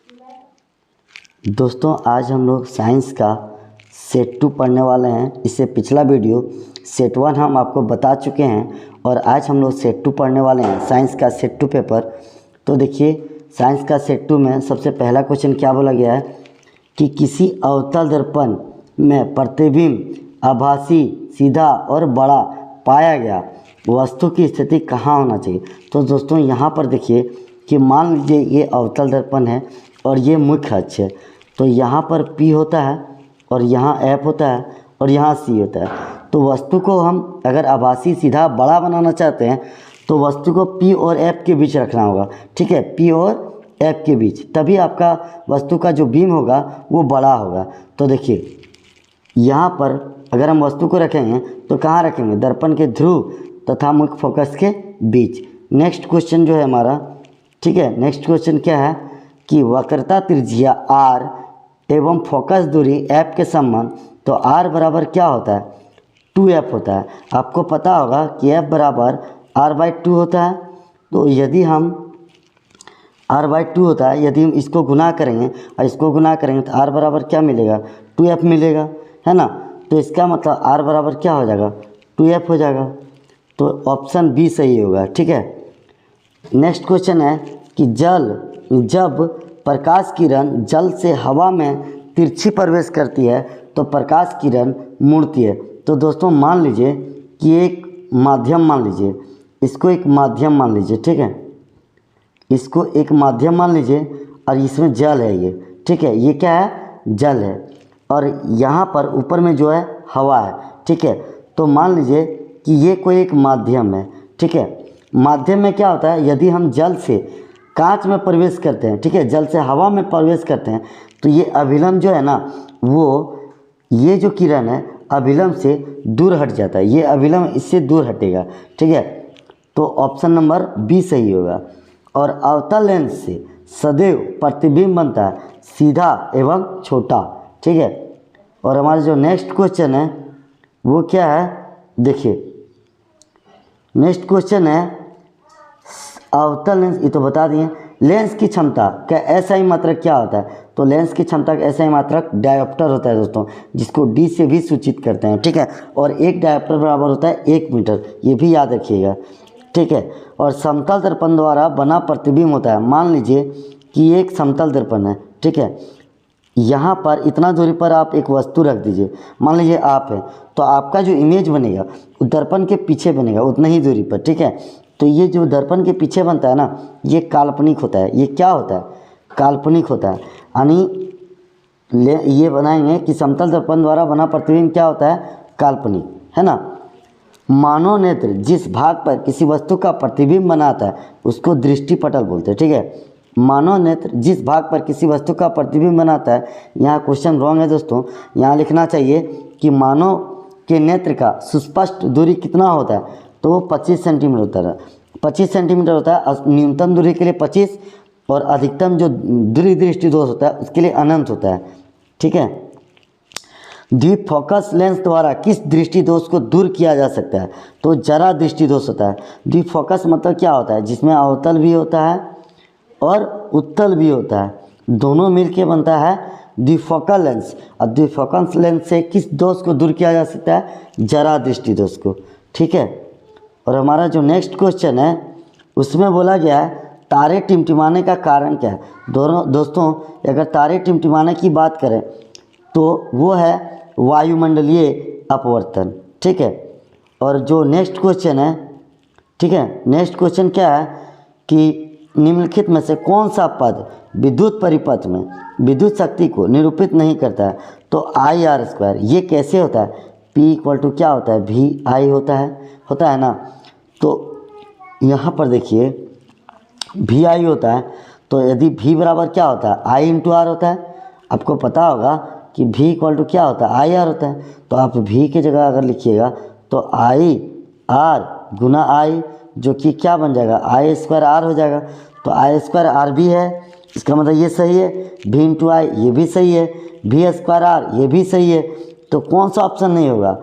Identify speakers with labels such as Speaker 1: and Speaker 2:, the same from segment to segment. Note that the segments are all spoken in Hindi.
Speaker 1: दोस्तों आज हम लोग साइंस का सेट 2 पढ़ने वाले हैं। इससे पिछला वीडियो सेट 1 हम आपको बता चुके हैं और आज हम लोग सेट 2 पढ़ने वाले हैं, साइंस का सेट 2 पेपर। तो देखिए साइंस का सेट 2 में सबसे पहला क्वेश्चन क्या बोला गया है कि किसी अवतल दर्पण में प्रतिबिंब आभासी, सीधा और बड़ा पाया गया वस्तु की स्थिति कहाँ होना चाहिए। तो दोस्तों यहाँ पर देखिए कि मान लीजिए ये अवतल दर्पण है और ये मुख्य अक्ष है, तो यहाँ पर P होता है और यहाँ F होता है और यहाँ C होता है। तो वस्तु को हम अगर आभासी, सीधा, बड़ा बनाना चाहते हैं तो वस्तु को P और F के बीच रखना होगा, ठीक है, P और F के बीच, तभी आपका वस्तु का जो बीम होगा वो बड़ा होगा। तो देखिए यहाँ पर अगर हम वस्तु को रखेंगे तो कहाँ रखेंगे, दर्पण के ध्रुव तथा मुख्य फोकस के बीच। नेक्स्ट क्वेश्चन जो है हमारा, ठीक है, नेक्स्ट क्वेश्चन क्या है कि वक्रता त्रिज्या r एवं फोकस दूरी f के संबंध, तो r बराबर क्या होता है, 2f होता है। आपको पता होगा कि f बराबर r/2 होता है। तो यदि हम r/2 होता है, यदि हम इसको गुना करेंगे और इसको गुना करेंगे तो r बराबर क्या मिलेगा, 2f मिलेगा, है ना। तो इसका मतलब r बराबर क्या हो जाएगा, 2f हो जाएगा। तो ऑप्शन बी सही होगा, ठीक है। नेक्स्ट क्वेश्चन है कि जब प्रकाश किरण जल से हवा में तिरछी प्रवेश करती है तो प्रकाश किरण मुड़ती है। तो दोस्तों मान लीजिए कि एक माध्यम मान लीजिए, इसको एक माध्यम मान लीजिए, ठीक है, इसको एक माध्यम मान लीजिए और इसमें जल है ये, ठीक है, ये क्या है, जल है और यहाँ पर ऊपर में जो है हवा है, ठीक है। तो मान लीजिए कि ये कोई एक माध्यम है, ठीक है। माध्यम में क्या होता है, यदि हम जल से कांच में प्रवेश करते हैं, ठीक है, जल से हवा में प्रवेश करते हैं तो ये अभिलंब जो है ना, वो ये जो किरण है अभिलंब से दूर हट जाता है, ये अभिलंब इससे दूर हटेगा, ठीक है। तो ऑप्शन नंबर बी सही होगा। और अवतल लेंस से सदैव प्रतिबिंब बनता है सीधा एवं छोटा, ठीक है। और हमारा जो नेक्स्ट क्वेश्चन है वो क्या है, देखिए नेक्स्ट क्वेश्चन है अवतल लेंस, ये तो बता दिए। लेंस की क्षमता का एसआई मात्रक क्या होता है, तो लेंस की क्षमता का एसआई मात्रक डायोप्टर होता है दोस्तों, जिसको डी से भी सूचित करते हैं, ठीक है। और एक डायोप्टर बराबर होता है 1 मीटर, ये भी याद रखिएगा, ठीक है। और समतल दर्पण द्वारा बना प्रतिबिंब होता है, मान लीजिए कि एक समतल दर्पण है, ठीक है, यहाँ पर इतना दूरी पर आप एक वस्तु रख दीजिए, मान लीजिए आप है, तो आपका जो इमेज बनेगा दर्पण के पीछे बनेगा उतना ही दूरी पर, ठीक है। तो ये जो दर्पण के पीछे बनता है ना, ये काल्पनिक होता है, ये क्या होता है, काल्पनिक होता है। यानी ये बनाएंगे कि समतल दर्पण द्वारा बना प्रतिबिंब क्या होता है, काल्पनिक, है ना। मानव नेत्र जिस भाग पर किसी वस्तु का प्रतिबिंब बनाता है उसको दृष्टिपटल बोलते हैं, ठीक है। मानव नेत्र जिस भाग पर किसी वस्तु का प्रतिबिंब बनाता है, यहाँ क्वेश्चन रॉन्ग है दोस्तों, यहाँ लिखना चाहिए कि मानव के नेत्र का सुस्पष्ट दूरी कितना होता है, तो वो 25 सेंटीमीटर होता है, 25 सेंटीमीटर होता है। न्यूनतम दूरी के लिए 25 और अधिकतम जो दूरी दृष्टि दोष होता है उसके लिए अनंत होता है, ठीक है। द्विफोकस लेंस द्वारा किस दृष्टि दोष को दूर किया जा सकता है, तो जरा दृष्टि दोष होता है। द्विफोकस मतलब क्या होता है, जिसमें अवतल भी होता है और उत्तल भी होता है, दोनों मिलके बनता है द्विफोकल लेंस। और द्विफोकस लेंस से किस दोष को दूर किया जा सकता है, जरा दृष्टि दोष को, ठीक है। और हमारा जो नेक्स्ट क्वेश्चन है उसमें बोला गया है तारे टिमटिमाने का कारण क्या है। दोस्तों अगर तारे टिमटिमाने की बात करें तो वो है वायुमंडलीय अपवर्तन, ठीक है। और जो नेक्स्ट क्वेश्चन है, ठीक है, नेक्स्ट क्वेश्चन क्या है कि निम्नलिखित में से कौन सा पद विद्युत परिपथ में विद्युत शक्ति को निरूपित नहीं करता है, तो IR²। ये कैसे होता है, P = क्या होता है, VI होता है ना। तो यहाँ पर देखिए VI होता है, तो यदि V बराबर क्या होता है, I × R होता है। आपको पता होगा कि V = क्या होता है, IR होता है। तो आप V की जगह अगर लिखिएगा तो IR × I, जो कि क्या बन जाएगा, I² R हो जाएगा। तो I² R भी है, इसका मतलब ये सही है। V × I ये भी सही है, V² R ये भी सही है। तो कौन सा ऑप्शन नहीं होगा,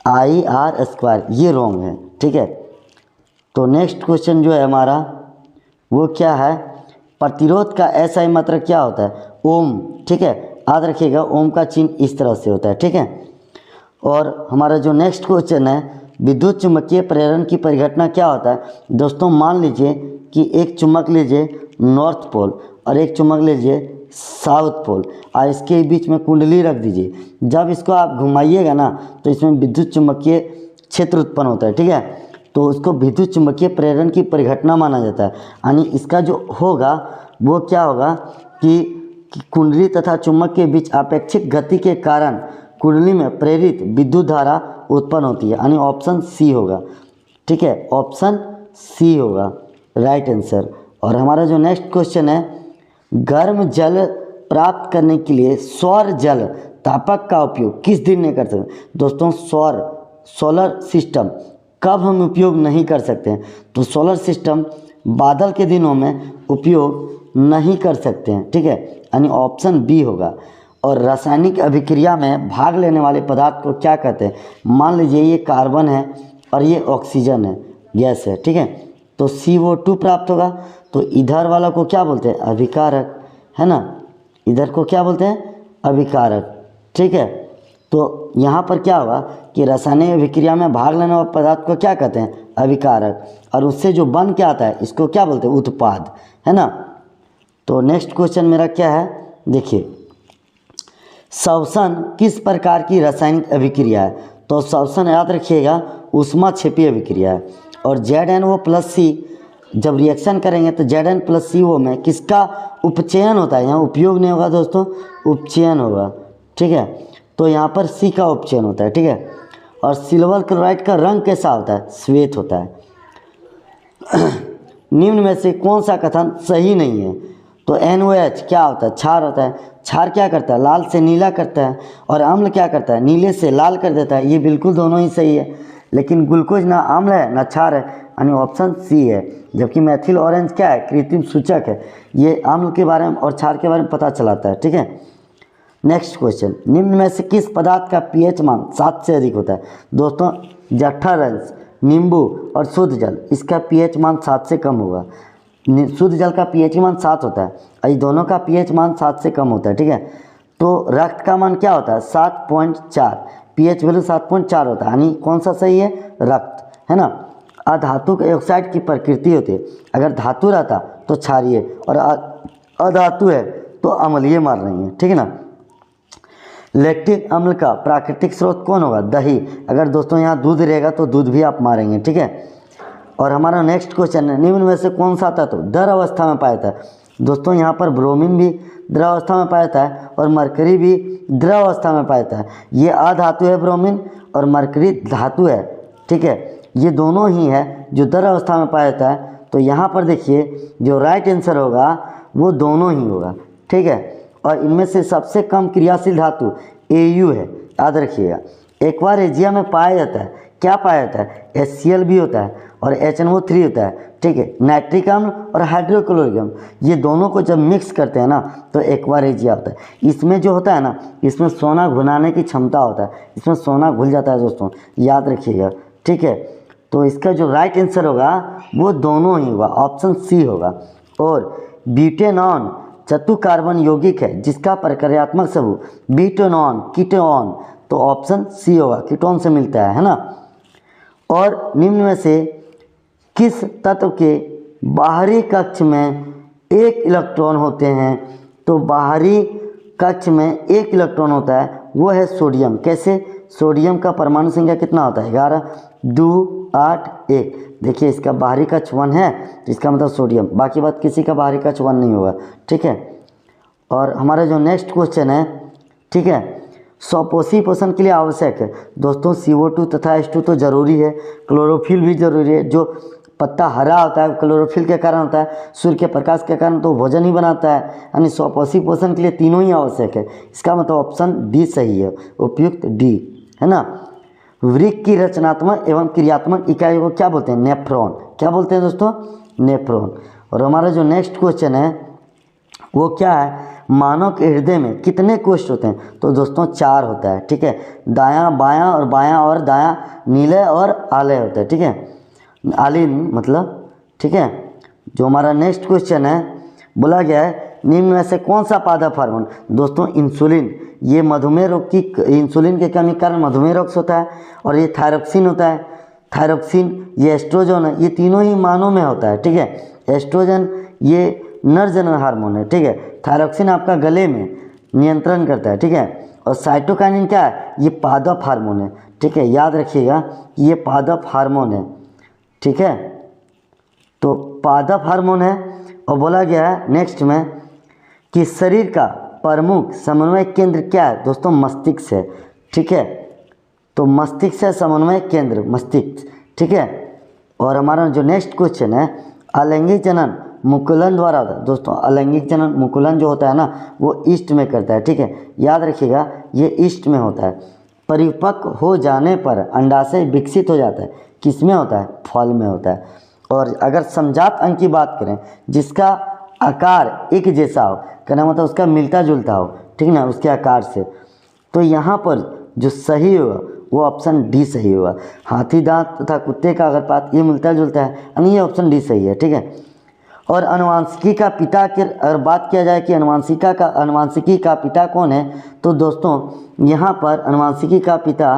Speaker 1: IR², ये रॉन्ग है, ठीक है। तो नेक्स्ट क्वेश्चन जो है हमारा वो क्या है प्रतिरोध का ऐसा ही मात्रक क्या होता है, ओम। ठीक है, याद रखिएगा ओम का चिन्ह इस तरह से होता है। ठीक है, और हमारा जो नेक्स्ट क्वेश्चन है, विद्युत चुम्बकीय प्रेरण की परिघटना क्या होता है। दोस्तों मान लीजिए कि एक चुम्बक लीजिए नॉर्थ पोल और एक चुम्बक लीजिए साउथ पोल, और इसके बीच में कुंडली रख दीजिए। जब इसको आप घुमाइएगा ना तो इसमें विद्युत चुम्बकीय क्षेत्र उत्पन्न होता है। ठीक है, तो उसको विद्युत चुम्बकीय प्रेरण की परिघटना माना जाता है। यानी इसका जो होगा वो क्या होगा कि कुंडली तथा चुम्बक के बीच अपेक्षित गति के कारण कुंडली में प्रेरित विद्युत धारा उत्पन्न होती है, यानी ऑप्शन सी होगा। ठीक है, ऑप्शन सी होगा राइट आंसर। और हमारा जो नेक्स्ट क्वेश्चन है, गर्म जल प्राप्त करने के लिए सौर जल तापक का उपयोग किस दिन नहीं कर सकते। दोस्तों सोलर सिस्टम कब हम उपयोग नहीं कर सकते हैं, तो सोलर सिस्टम बादल के दिनों में उपयोग नहीं कर सकते हैं। ठीक है, यानी ऑप्शन बी होगा। और रासायनिक अभिक्रिया में भाग लेने वाले पदार्थ को क्या कहते हैं। मान लीजिए ये कार्बन है और ये ऑक्सीजन है, गैस है। ठीक है, तो CO2 प्राप्त होगा, तो इधर वाला को क्या बोलते हैं, अभिकारक, है ना। इधर को क्या बोलते हैं, अभिकारक। ठीक है, तो यहाँ पर क्या होगा कि रासायनिक अभिक्रिया में भाग लेने वाले पदार्थ को क्या कहते हैं, अभिकारक, और उससे जो बन के आता है इसको क्या बोलते हैं, उत्पाद, है ना। तो नेक्स्ट क्वेश्चन मेरा क्या है, देखिए श्वसन किस प्रकार की रासायनिक अभिक्रिया है। तो श्वसन याद रखिएगा ऊष्माक्षेपी अभिक्रिया है। और ZnO+C जब रिएक्शन करेंगे तो Zn+CO में किसका उपचयन होता है, यहाँ उपयोग नहीं होगा दोस्तों, उपचयन होगा। ठीक है, तो यहाँ पर C का उपचयन होता है। ठीक है, और सिल्वर क्लोराइड का रंग कैसा होता है, श्वेत होता है। निम्न में से कौन सा कथन सही नहीं है। तो NOH क्या होता है, क्षार होता है। क्षार क्या करता है, लाल से नीला करता है। और अम्ल क्या करता है, नीले से लाल कर देता है। ये बिल्कुल दोनों ही सही है, लेकिन ग्लूकोज ना अम्ल है ना क्षार है, यानी ऑप्शन सी है। जबकि मैथिल ऑरेंज क्या है, कृत्रिम सूचक है। ये अम्ल के बारे में और क्षार के बारे में पता चलाता है। ठीक है, नेक्स्ट क्वेश्चन, निम्न में से किस पदार्थ का pH मान 7 से अधिक होता है। दोस्तों जठरंश, नींबू और शुद्ध जल, इसका pH मान 7 से कम होगा। शुद्ध जल का pH मान 7 होता है और ये दोनों का pH मान 7 से कम होता है। ठीक है, तो रक्त का मान क्या होता है, 7.4, pH वैल्यू 7.4 होता है, यानी कौन सा सही है, रक्त, है ना। अधातु ऑक्साइड की प्रकृति होती है, अगर धातु रहता तो क्षारीय और अधातु है तो अम्लीय मार रही है। ठीक है ना। लैक्टिक अम्ल का प्राकृतिक स्रोत कौन होगा, दही। अगर दोस्तों यहाँ दूध रहेगा तो दूध भी आप मारेंगे। ठीक है, और हमारा नेक्स्ट क्वेश्चन है, निम्न में से कौन सा तत्व द्रव अवस्था में पाया जाता है। दोस्तों यहाँ पर ब्रोमीन भी द्रव अवस्था में पाया जाता है और मरकरी भी द्रव अवस्था में पाया जाता है। ये अधातु है ब्रोमीन और मरकरी धातु है। ठीक है, ये दोनों ही है जो द्रव अवस्था में पाया जाता है। तो यहाँ पर देखिए जो राइट आंसर होगा वो दोनों ही होगा। ठीक है, और इनमें से सबसे कम क्रियाशील धातु Au है, याद रखिएगा। एक्वारेजिया में पाया जाता है, क्या पाया जाता है, HCl भी होता है और HNO3 होता है। ठीक है, नाइट्रिक अम्ल और हाइड्रोक्लोरिक अम्ल, ये दोनों को जब मिक्स करते हैं ना तो एक्वारेजिया होता है। इसमें जो होता है ना, इसमें सोना घुलाने की क्षमता होता है, इसमें सोना घुल जाता है दोस्तों, याद रखिएगा। ठीक है, तो इसका जो राइट आंसर होगा वो दोनों ही होगा, ऑप्शन सी होगा। और ब्यूटेनॉन चतु कार्बन यौगिक है जिसका प्रक्रियात्मक सबूत ब्यूटेनॉन कीटोन, तो ऑप्शन सी होगा, कीटोन से मिलता है ना। और निम्न में से किस तत्व के बाहरी कक्ष में एक इलेक्ट्रॉन होते हैं। तो बाहरी कक्ष में एक इलेक्ट्रॉन होता है, वो है सोडियम। कैसे, सोडियम का परमाणु संख्या कितना होता है, 11, 2, 8, 1। देखिए इसका बाहरी कक्ष 1 है तो इसका मतलब सोडियम, बाकी बात किसी का बाहरी कक्ष 1 नहीं होगा। ठीक है, और हमारा जो नेक्स्ट क्वेश्चन है, ठीक है, स्वपोषी पोषण के लिए आवश्यक है। दोस्तों CO2 तथा H2 तो जरूरी है, क्लोरोफिल भी जरूरी है। जो पत्ता हरा होता है क्लोरोफिल के कारण होता है, सूर्य के प्रकाश के कारण तो भोजन ही बनाता है, यानी स्वपोषी पोषण के लिए तीनों ही आवश्यक है। इसका मतलब ऑप्शन डी सही है, उपयुक्त डी, है ना। वृक्क की रचनात्मक एवं क्रियात्मक इकाई को क्या बोलते हैं, नेफ्रॉन। क्या बोलते हैं दोस्तों, नेफ्रॉन। और हमारा जो नेक्स्ट क्वेश्चन है वो क्या है, मानव के हृदय में कितने कोष्ठ होते हैं। तो दोस्तों 4 होता है। ठीक है, दायां बायां और बायां और दायां नीले और आले होते हैं। ठीक है, आलिन मतलब। ठीक है, जो हमारा नेक्स्ट क्वेश्चन है, बोला गया है निम्न में से कौन सा पादप हार्मोन, दोस्तों इंसुलिन, ये मधुमेह रोग की इंसुलिन के कमी के कारण मधुमेह रोग होता है। और ये थायरोक्सिन होता है, थायरोक्सिन, ये एस्ट्रोजन है, ये तीनों ही मानव में होता है, ठीक है। एस्ट्रोजन ये नर जनन हार्मोन है, ठीक है। थायरोक्सिन आपका गले में नियंत्रण करता है, ठीक है। और साइटोकाइनिन क्या है, ये पादप हार्मोन है, ठीक है। याद रखिएगा कि ये पादप हार्मोन है, ठीक है। तो पादप हार्मोन है। और बोला गया है नेक्स्ट में कि शरीर का प्रमुख समन्वय केंद्र क्या है, दोस्तों मस्तिष्क है, ठीक है। तो मस्तिष्क है समन्वय केंद्र, मस्तिष्क, ठीक है। और हमारा जो नेक्स्ट क्वेश्चन है, अलैंगिक जनन मुकुलन द्वारा होता है, दोस्तों अलैंगिक जनन मुकुलन जो होता है ना वो ईस्ट में करता है, ठीक है। याद रखिएगा ये ईस्ट में होता है। परिपक्व हो जाने पर अंडाशय विकसित हो जाता है, किस में होता है, फल में होता है। और अगर समजात अंग की बात करें जिसका आकार एक जैसा हो, कहना मतलब उसका मिलता जुलता हो, ठीक ना, उसके आकार से, तो यहाँ पर जो सही होगा वो ऑप्शन डी सही होगा। हाथी दांत तथा कुत्ते का अगर पात ये मिलता जुलता है, यानी ये ऑप्शन डी सही है, ठीक है। और अनुवांशिकी का पिता की अगर बात किया जाए कि अनुवांशिकी का पिता कौन है, तो दोस्तों यहाँ पर अनुवांशिकी का पिता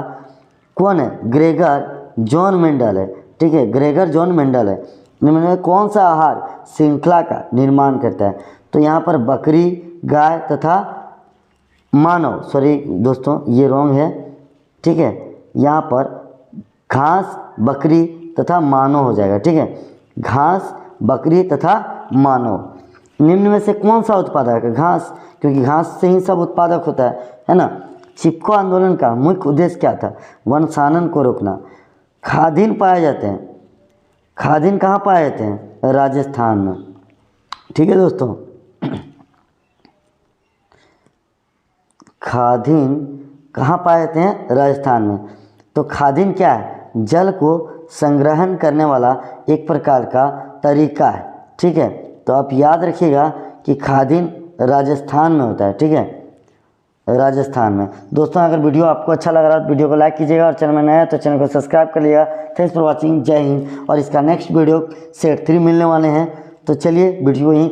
Speaker 1: कौन है, ग्रेगर जॉन मेंडल है, ठीक है। ग्रेगर जॉन मेंडल है। निम्न में कौन सा आहार श्रृंखला का निर्माण करता है, तो यहाँ पर बकरी, गाय तथा मानव, सॉरी दोस्तों ये रॉन्ग है, ठीक है। यहाँ पर घास, बकरी तथा मानव हो जाएगा, ठीक है। घास, बकरी तथा मानव। निम्न में से कौन सा उत्पादक है, घास, क्योंकि घास से ही सब उत्पादक होता है ना। चिपको आंदोलन का मुख्य उद्देश्य क्या था, वंशानन को रोकना। खादिन पाए जाते हैं, खादिन कहाँ पाए जाते हैं, राजस्थान में, ठीक है दोस्तों। खादिन कहाँ पाए जाते हैं, राजस्थान में। तो खादिन क्या है, जल को संग्रहण करने वाला एक प्रकार का तरीका है, ठीक है। तो आप याद रखिएगा कि खादिन राजस्थान में होता है, ठीक है, राजस्थान में। दोस्तों अगर वीडियो आपको अच्छा लग रहा है तो वीडियो को लाइक कीजिएगा, और चैनल में नया है तो चैनल को सब्सक्राइब कर लिएगा। थैंक्स फॉर वॉचिंग, जय हिंद। और इसका नेक्स्ट वीडियो सेट 3 मिलने वाले हैं, तो चलिए वीडियो यहीं